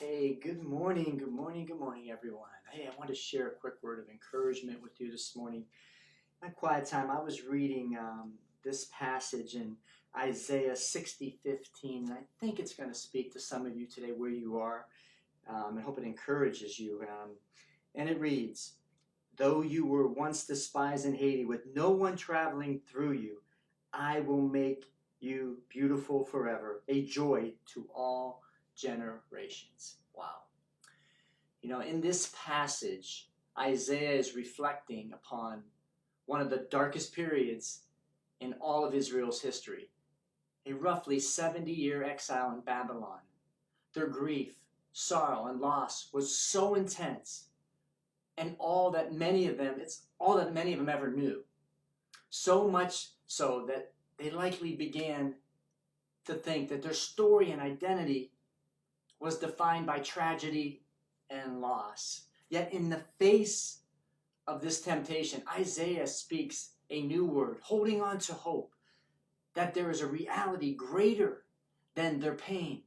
Hey, good morning, good morning, good morning, everyone. Hey, I want to share a quick word of encouragement with you this morning. In my quiet time, I was reading this passage in Isaiah 60:15, and I think it's going to speak to some of you today where you are. I hope it encourages you. And it reads, "Though you were once despised and hated, with no one traveling through you, I will make you beautiful forever, a joy to all generations." Wow. In this passage, Isaiah is reflecting upon one of the darkest periods in all of Israel's history, a roughly 70-year exile in Babylon. Their grief, sorrow, and loss was so intense, and it's all that many of them ever knew. So much so that they likely began to think that their story and identity was defined by tragedy and loss. Yet in the face of this temptation, Isaiah speaks a new word, holding on to hope, that there is a reality greater than their pain.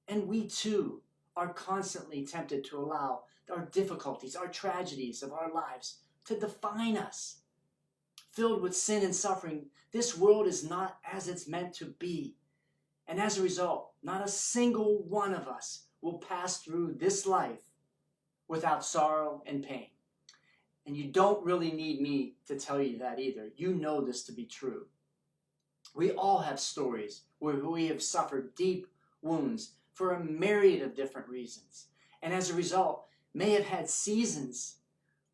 And we too are constantly tempted to allow our difficulties, our tragedies of our lives to define us. Filled with sin and suffering, this world is not as it's meant to be. And as a result, not a single one of us will pass through this life without sorrow and pain. And you don't really need me to tell you that either. You know this to be true. We all have stories where we have suffered deep wounds for a myriad of different reasons. And as a result, may have had seasons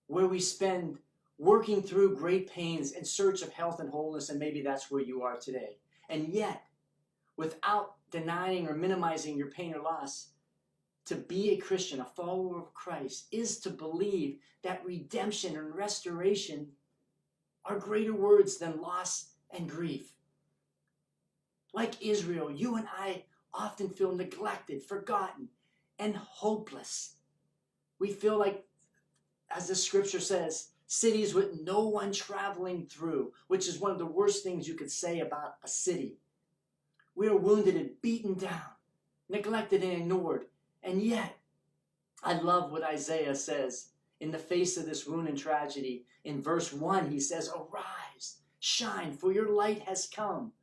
where we spend working through great pains in search of health and wholeness, and maybe that's where you are today. And yet, without denying or minimizing your pain or loss, to be a Christian, a follower of Christ, is to believe that redemption and restoration are greater words than loss and grief. Like Israel, you and I often feel neglected, forgotten, and hopeless. We feel like, as the scripture says, cities with no one traveling through, which is one of the worst things you could say about a city. We are wounded and beaten down, neglected and ignored. And yet, I love what Isaiah says in the face of this wound and tragedy. In verse 1, he says, "Arise, shine, for your light has come."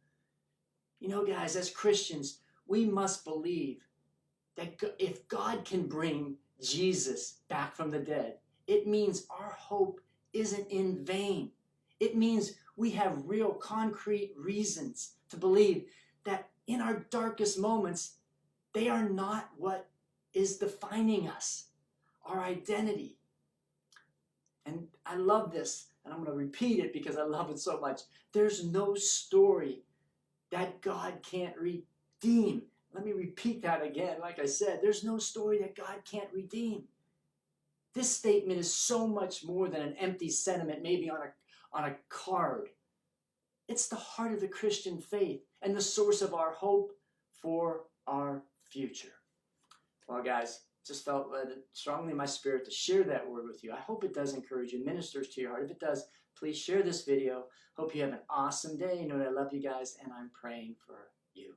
Guys, as Christians, we must believe that if God can bring Jesus back from the dead, it means our hope isn't in vain. It means we have real concrete reasons to believe that in our darkest moments, they are not what is defining us, our identity. And I love this, and I'm going to repeat it because I love it so much. There's no story that God can't redeem. Let me repeat that again. Like I said, there's no story that God can't redeem. This statement is so much more than an empty sentiment, maybe on a card. It's the heart of the Christian faith and the source of our hope for our future. Well, guys, just felt led strongly in my spirit to share that word with you. I hope it does encourage you, ministers to your heart. If it does, please share this video. Hope you have an awesome day. You know that I love you guys, and I'm praying for you.